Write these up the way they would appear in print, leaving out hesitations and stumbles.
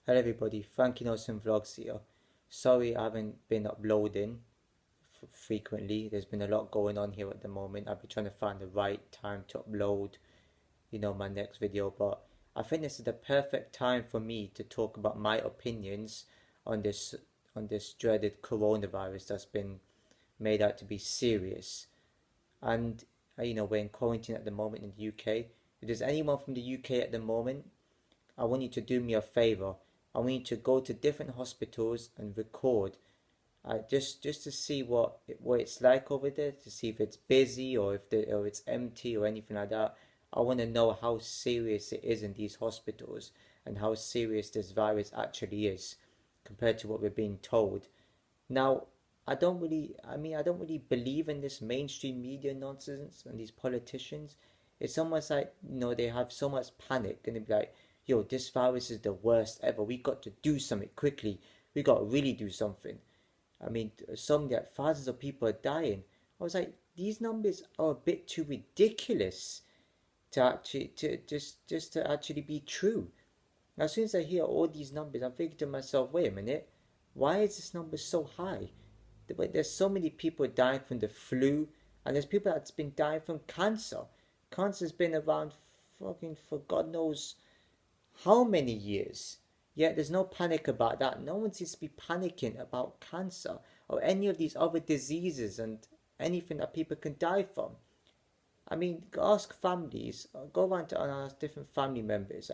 Hello everybody, Frankie Nelson Vlogs here. Sorry I haven't been uploading frequently. There's been a lot going on here at the moment. I've been trying to find the right time to upload, my next video. But I think this is the perfect time for me to talk about my opinions on this dreaded coronavirus that's been made out to be serious. And we're in quarantine at the moment in the UK. If there's anyone from the UK at the moment, I want you to do me a favor. I want you to go to different hospitals and record, just to see what it's like over there, to see if it's busy or it's empty or anything like that. I want to know how serious it is in these hospitals and how serious this virus actually is compared to what we're being told. Now, I don't really believe in this mainstream media nonsense and these politicians. It's almost like, they have so much panic and they be like, yo, this virus is the worst ever. We got to do something quickly. We got to really do something. I mean, some like thousands of people are dying. I was like, these numbers are a bit too ridiculous to to actually be true. As soon as I hear all these numbers, I'm thinking to myself, wait a minute, why is this number so high? But there's so many people dying from the flu, and there's people that's been dying from cancer. Cancer's been around fucking for God knows how many years? Yet there's no panic about that. No one seems to be panicking about cancer or any of these other diseases and anything that people can die from. I mean, ask families, go around and ask different family members,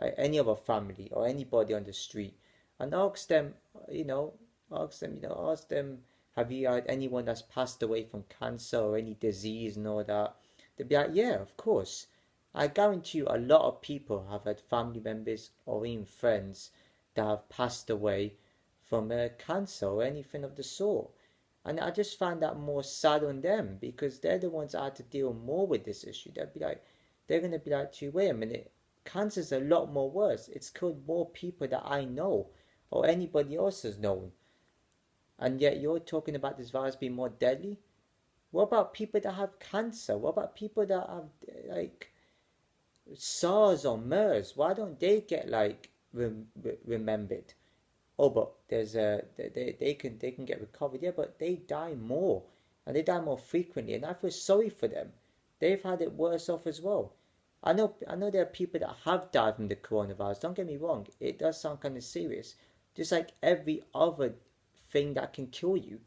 any other family or anybody on the street, and ask them, ask them, have you had anyone that's passed away from cancer or any disease and all that? They'd be like, yeah, of course. I guarantee you a lot of people have had family members or even friends that have passed away from cancer or anything of the sort. And I just find that more sad on them because they're the ones that had to deal more with this issue. They're going to be like to you, wait a minute, cancer's a lot more worse. It's killed more people that I know or anybody else has known. And yet you're talking about this virus being more deadly? What about people that have cancer? What about people that have like SARS or MERS? Why don't they get like remembered? Oh, but there's they can get recovered, yeah, but they die more and they die more frequently, and I feel sorry for them. They've had it worse off as well. I know there are people that have died from the coronavirus. Don't get me wrong, it does sound kind of serious, just like every other thing that can kill you.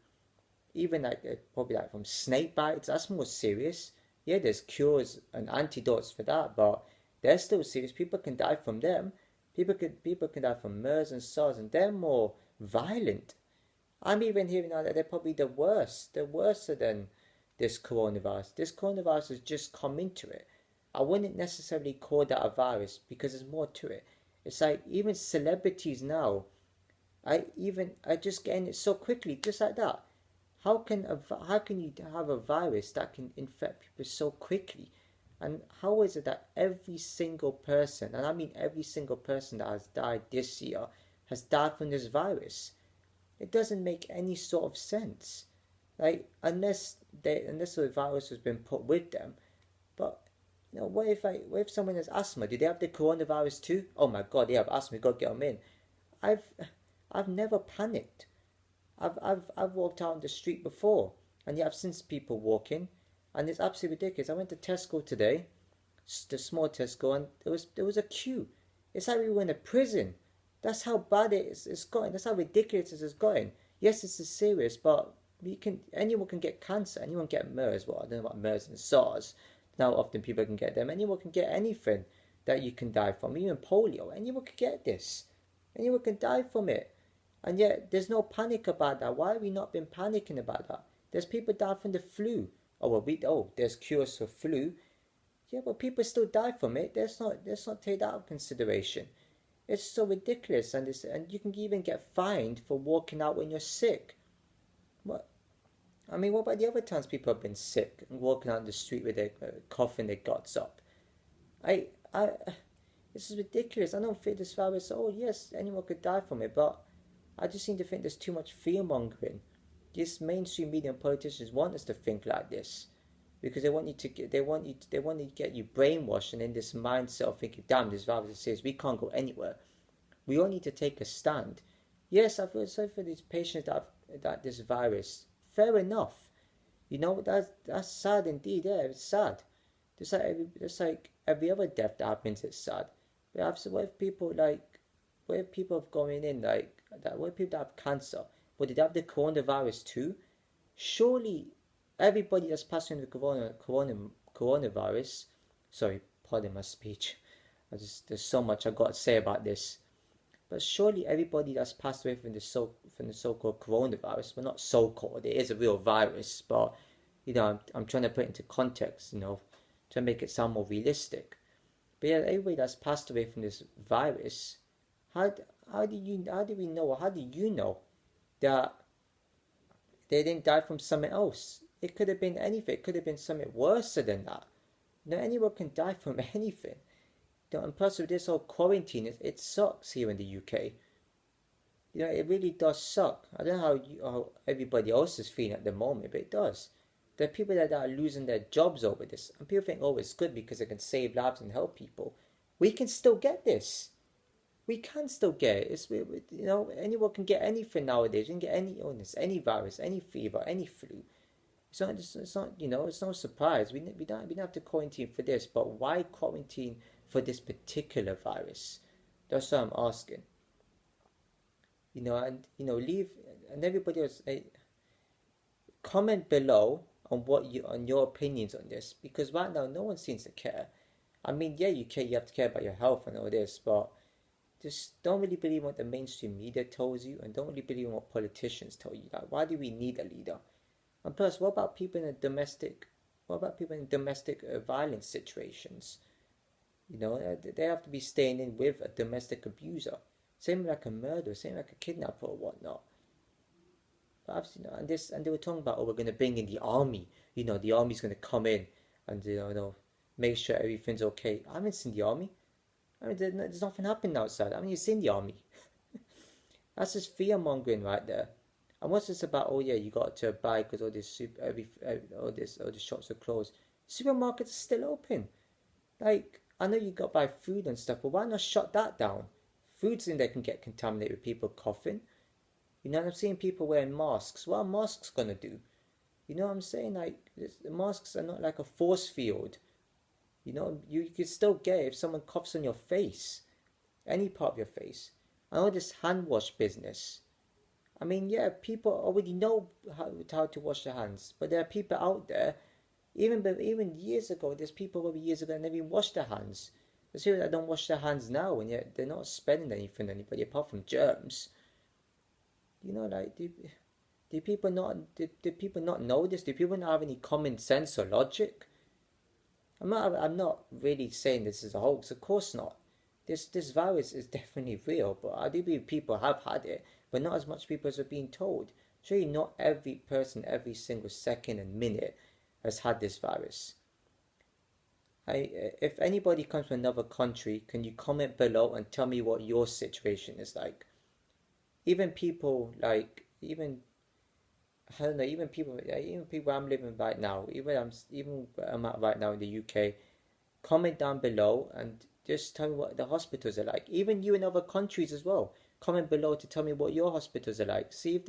Even like probably like from snake bites, that's more serious. Yeah, there's cures and antidotes for that, but they're still serious. People can die from them. People can die from MERS and SARS, and they're more violent. I'm even hearing now that they're probably the worst. They're worse than this coronavirus. This coronavirus has just come into it. I wouldn't necessarily call that a virus because there's more to it. It's like even celebrities now, I just getting it so quickly, just like that. How can you have a virus that can infect people so quickly? And how is it that every single person, and I mean every single person that has died this year, has died from this virus? It doesn't make any sort of sense. Like unless the virus has been put with them. But what if someone has asthma? Do they have the coronavirus too? Oh my god, they have asthma. We got to get them in. I've I've never panicked. I've walked out on the street before, and yet I've seen people walking, and it's absolutely ridiculous. I went to Tesco today, the small Tesco, and there was a queue. It's like we were in a prison. That's how bad it's gotten. That's how ridiculous it's gotten. Yes, this is serious, but anyone can get cancer. Anyone can get MERS. Well, I don't know about MERS and SARS. Now often people can get them. Anyone can get anything that you can die from, even polio. Anyone can get this. Anyone can die from it. And yet there's no panic about that. Why have we not been panicking about that? There's people die from the flu. There's cures for flu. Yeah, but people still die from it. Let's not take that out of consideration. It's so ridiculous, and you can even get fined for walking out when you're sick. What? I mean, what about the other times people have been sick and walking out in the street with their coughing their guts up? I, I, this is ridiculous. I don't think this virus. Oh yes, anyone could die from it, but I just seem to think there's too much fear mongering. These mainstream media and politicians want us to think like this because they want to get you brainwashed and in this mindset of thinking, damn, this virus is serious. We can't go anywhere. We all need to take a stand. Yes, I feel sorry for these patients that this virus. Fair enough. That's sad indeed. Yeah, it's sad. Just like every other death that happens, it's sad. But what if people what if people have going in like that? What if people that have cancer? Would they have the coronavirus too? Surely everybody that's passing the coronavirus. Sorry, pardon my speech. There's so much I got to say about this. But surely everybody that's passed away from the so-called coronavirus, well, not so-called, it is a real virus, but I'm trying to put it into context, to make it sound more realistic. But yeah, everybody that's passed away from this virus, how how do we know, or how do you know that they didn't die from something else? It could have been anything. It could have been something worse than that. Anyone can die from anything. And plus with this whole quarantine, it sucks here in the UK. It really does suck. I don't know how everybody else is feeling at the moment, but it does. There are people that are losing their jobs over this, and people think, oh, it's good because it can save lives and help people. We can still get this. We can still get it. Anyone can get anything nowadays. You can get any illness, any virus, any fever, any flu. It's no surprise. We don't have to quarantine for this, but why quarantine for this particular virus? That's what I'm asking. Leave, and everybody else, comment below on your opinions on this, because right now no one seems to care. I mean, yeah, you have to care about your health and all this, but just don't really believe what the mainstream media tells you, and don't really believe what politicians tell you. Like, why do we need a leader? And plus, what about people in domestic violence situations? They have to be staying in with a domestic abuser. Same like a murderer, same like a kidnapper or whatnot. But and they were talking about, oh, we're gonna bring in the army. The army's gonna come in and make sure everything's okay. I haven't seen the army. I mean, there's nothing happening outside. I mean, you've seen the army. That's just fear mongering right there. And what's this about? Oh yeah, you got to buy because all this all the shops are closed. Supermarkets are still open. Like, I know you got to buy food and stuff, but why not shut that down? Foods in there can get contaminated with people coughing. I'm seeing people wearing masks. What are masks gonna do? You know what I'm saying? Like, the masks are not like a force field. You can still get it if someone coughs on your face, any part of your face. I know this hand wash business. I mean, yeah, people already know how to wash their hands, but there are people out there, even years ago, there's people over years ago that never even washed their hands. There's people that don't wash their hands now, and yet they're not spreading anything to anybody apart from germs. Like, do people not know this? Do people not have any common sense or logic? I'm not really saying this is a hoax. Of course not. This virus is definitely real, but I do believe people have had it, but not as much people as are being told. Surely not every person, every single second and minute has had this virus. If anybody comes from another country, can you comment below and tell me what your situation is like? Even people like I don't know, even people I'm living right now, even where I'm at right now in the UK, comment down below and just tell me what the hospitals are like. Even you in other countries as well. Comment below to tell me what your hospitals are like. See if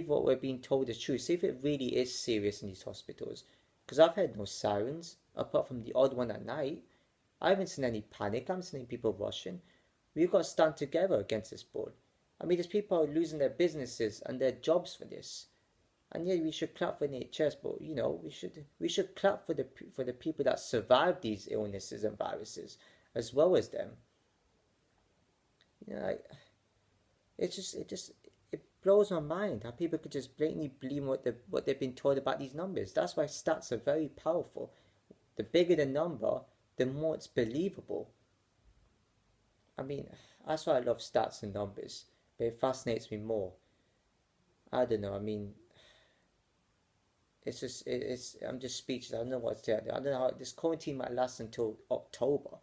what we're being told is true. See if it really is serious in these hospitals. Because I've heard no sirens, apart from the odd one at night. I haven't seen any panic. I haven't seen any people rushing. We've got to stand together against this bull. I mean, there's people losing their businesses and their jobs for this. And yeah, we should clap for NHS, but we should clap for the people that survived these illnesses and viruses, as well as them. It blows my mind how people could just blatantly believe what they've been told about these numbers. That's why stats are very powerful. The bigger the number, the more it's believable. I mean, that's why I love stats and numbers, but it fascinates me more. I don't know. I mean, I'm just speechless. I don't know what to say. I don't know how this quarantine might last until October.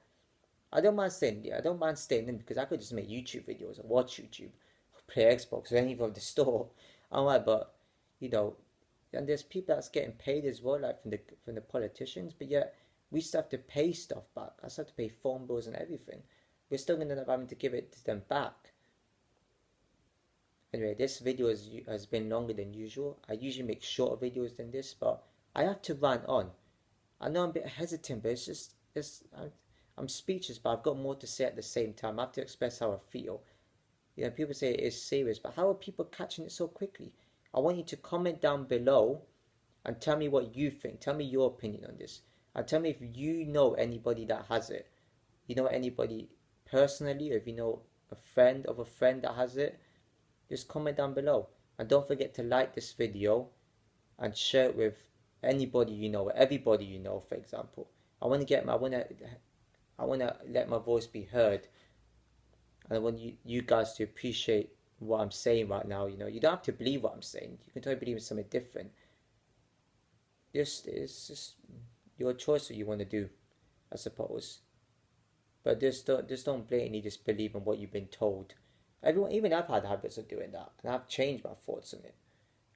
I don't mind staying in because I could just make YouTube videos or watch YouTube, or play Xbox or anything from the store. Alright, but and there's people that's getting paid as well, like from the politicians. But yet we still have to pay stuff back. I still have to pay phone bills and everything. we're still going to end up having to give it to them back. Anyway, this video has been longer than usual. I usually make shorter videos than this, but I have to rant on. I know I'm a bit hesitant, but I'm speechless, but I've got more to say at the same time. I have to express how I feel. You know, people say it is serious, but how are people catching it so quickly? I want you to comment down below and tell me what you think. Tell me your opinion on this. And tell me if you know anybody that has it. You know anybody personally, or if you know a friend of a friend that has it, just comment down below. And don't forget to like this video and share it with anybody you know, everybody you know, for example. I want to let my voice be heard. And I want you guys to appreciate what I'm saying right now. You know, you don't have to believe what I'm saying. You can totally believe in something different. It's just your choice what you want to do, I suppose. But just don't blatantly just believe in what you've been told. Even I've had habits of doing that, and I've changed my thoughts on it.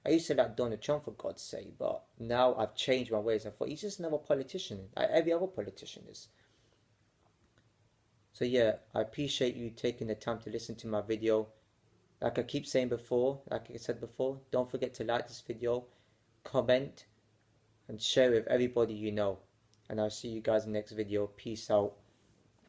I used to like Donald Trump, for God's sake, but now I've changed my ways. I thought he's just another politician, like every other politician is. So yeah, I appreciate you taking the time to listen to my video. Like I said before, don't forget to like this video, comment, and share with everybody you know. And I'll see you guys in the next video. Peace out.